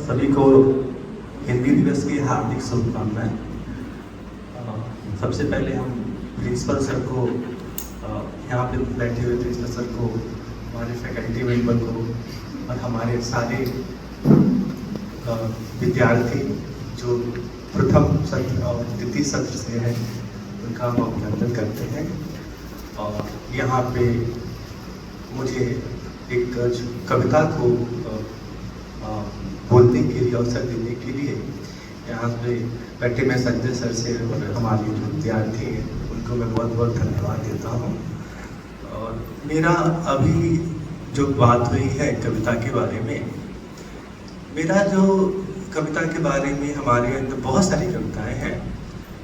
सभी को हिंदी दिवस की हार्दिक शुभकामनाएं। सबसे पहले हम प्रिंसिपल सर को, यहाँ पे बैठे हुए प्रिंसिपल सर को, हमारे फैकल्टी मेंबर को और हमारे सारे विद्यार्थी जो प्रथम सत्र और द्वितीय सत्र से हैं उनका हम अभिनंदन करते हैं। और यहाँ पे मुझे एक कविता को बोलने के लिए अवसर देने के लिए यहाँ पे बैठे मैं संजय सर से और हमारे जो विद्यार्थी हैं उनको मैं बहुत बहुत धन्यवाद देता हूँ। और मेरा अभी जो बात हुई है कविता के बारे में, मेरा जो कविता के बारे में हमारे अंदर बहुत सारी कविताएं हैं।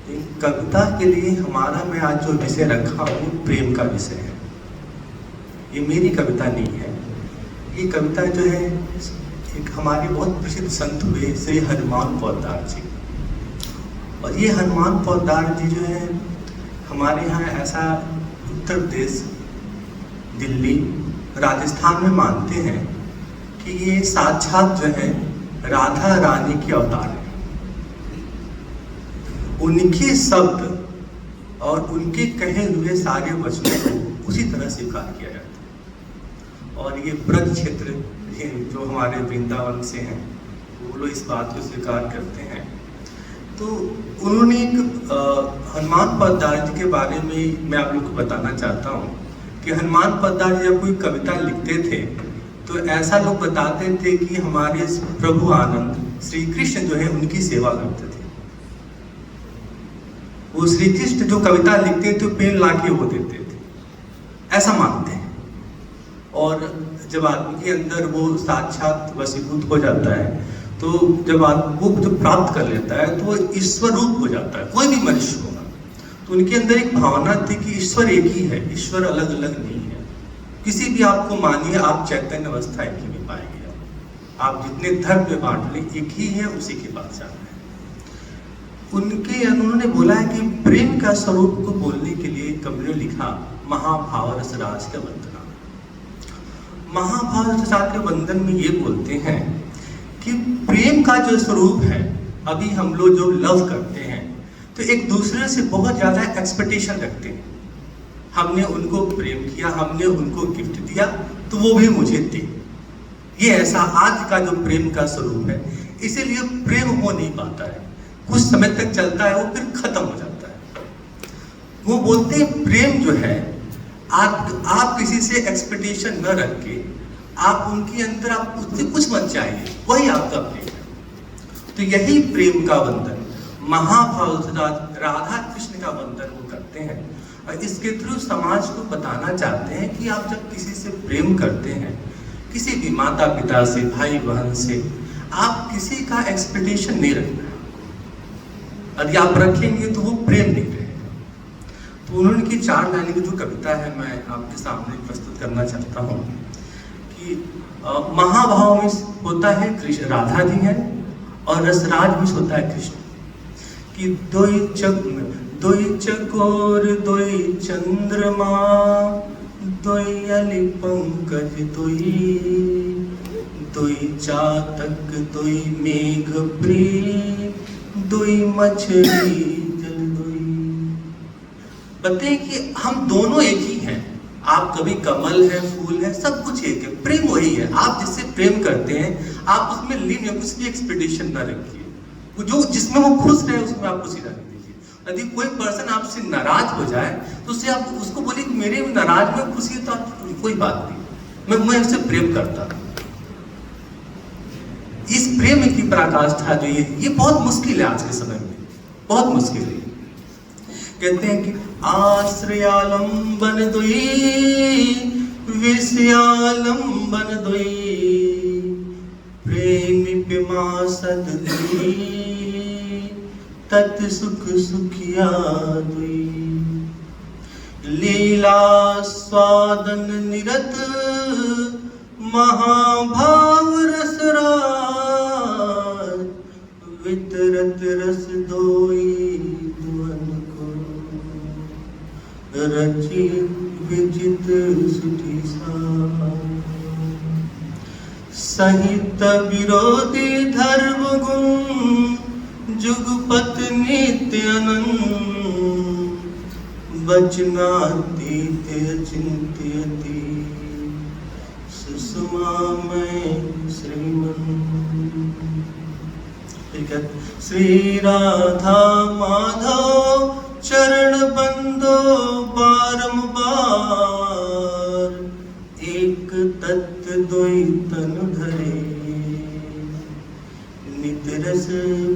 इन कविता के लिए हमारा मैं आज जो विषय रखा हूँ प्रेम का विषय है। ये मेरी कविता नहीं है, ये कविता जो है एक हमारे बहुत प्रसिद्ध संत हुए श्री हनुमान पौदार जी। और ये हनुमान पौदार जी जो है हमारे यहाँ ऐसा उत्तर प्रदेश, दिल्ली, राजस्थान में मानते हैं कि ये साक्षात जो है राधा रानी की अवतार है। उनके शब्द और उनके कहे हुए सारे वचनों को उसी तरह स्वीकार किया जाता है। और ये ब्रज क्षेत्र जो हमारे वृंदावन से हैं वो लोग इस बात को स्वीकार करते हैं। तो उन्होंने एक हनुमान पौदार जी के बारे में मैं आप लोग को बताना चाहता हूँ कि हनुमान पौदार जी जब कोई कविता लिखते थे तो ऐसा लोग बताते थे कि हमारे प्रभु आनंद श्री कृष्ण जो है उनकी सेवा करते थे। वो श्री कृष्ण जो कविता लिखते थे पेड़ लाके वो देते थे, ऐसा मानते हैं। और जब आदमी के अंदर वो साक्षात वशीभूत हो जाता है तो जब आदमी वो जो प्राप्त कर लेता है तो वो ईश्वर रूप हो जाता है, कोई भी मनुष्य होगा। तो उनके अंदर एक भावना थी कि ईश्वर एक ही है, ईश्वर अलग अलग नहीं है। किसी भी आपको मानिए, आप चैतन्य अवस्था एक ही में पाएंगे। आप जितने धर्म में बांट लें एक ही है, उसी के पास जाना है। उन्होंने बोला है कि प्रेम का स्वरूप को बोलने के लिए कवि ने लिखा महाभाव रस राज का वंदना। महाभाव रस राज के वंदन में ये बोलते हैं कि प्रेम का जो स्वरूप है, अभी हम लोग जो लव करते हैं तो एक दूसरे से बहुत ज्यादा एक्सपेक्टेशन रखते हैं। हमने उनको प्रेम किया, हमने उनको गिफ्ट दिया तो वो भी मुझे दे। ये ऐसा आज का जो प्रेम का स्वरूप है, इसीलिए प्रेम हो नहीं पाता है, कुछ समय तक चलता है वो फिर खत्म हो जाता है। वो बोलते हैं प्रेम जो है आप किसी से एक्सपेक्टेशन न रख के आप उनके अंदर आप उससे कुछ मत चाहिए, वही आपका प्रेम है। तो यही प्रेम का बंधन महाभाव राधा कृष्ण का बंधन वो करते हैं। और इसके थ्रू समाज को बताना चाहते हैं कि आप जब किसी से प्रेम करते हैं, किसी भी माता पिता से, भाई बहन से, आप किसी का एक्सपेक्टेशन नहीं रखना। यदि आप रखेंगे तो वो प्रेम नहीं रहेगा। तो उन्होंने की 4 लाइन की जो कविता है मैं आपके सामने प्रस्तुत करना चाहता हूँ कि महाभाव में होता है कृष्ण, राधा जी हैं, और रसराज में होता है कृष्ण। कि दोई चकोर दोई चंद्रमा, दोई अली पंकज दोई चातक दोई मेघ प्री, दोई मछली बताइए कि हम दोनों एक ही हैं। आप कभी कमल है, फूल है, सब कुछ एक है, प्रेम वही है। आप जिससे प्रेम करते हैं आप उसमें लीन या कुछ भी एक्सपेक्टेशन ना रखिए। जो जिसमें वो खुश रहे उसमें आप खुशी रख दीजिए। यदि कोई पर्सन आपसे नाराज हो जाए तो उससे आप उसको बोलिए कि मेरे नाराज में खुशी है तो आप कोई बात नहीं, मैं उससे प्रेम करता हूँ। इस प्रेम की पराकाष्ठा जो ये बहुत मुश्किल है आज के समय में, बहुत मुश्किल है। कहते हैं कि आश्रयालंबन दोई विषयालंबन दोई, प्रेम पिमासद दोई, तत् सुख सुखिया दोई, लीला स्वादन निरत महाभाव रसराज, वितरत रस दोई दुअन को, रचित विजित सुधि सा, सहित विरोधी धर्म जुगपत नित्य अनंत वचनातीत चिंत्यति सुषमा में श्री राधा माधव चरण बंदो बारंबार एक तत्व दुई तनु धरे नित रस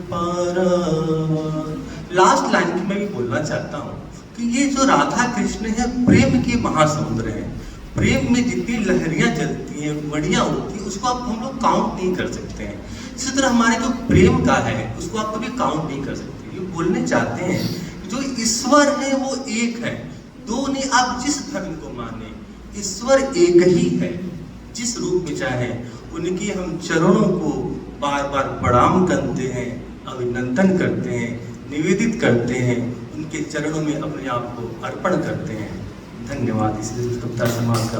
पारावार। लास्ट लाइन की मैं भी बोलना चाहता हूँ कि ये जो राधा कृष्ण है प्रेम के महासमुद्र है। प्रेम में जितनी लहरियां जलती हैं, मड़ियां उठती हैं, उसको आप हम लोग काउंट नहीं कर सकते हैं। इसी तरह हमारे जो प्रेम का है उसको आप कभी काउंट नहीं कर सकते। ये बोलने चाहते हैं कि जो ईश्वर है वो एक है, दो नहीं। आप जिस धर्म को माने ईश्वर एक ही है, जिस रूप में चाहे। उनकी हम चरणों को बार बार प्रणाम करते हैं, अभिनंदन करते हैं, निवेदित करते हैं, उनके चरणों में अपने आप को अर्पण करते हैं। धन्यवाद। इस समाज का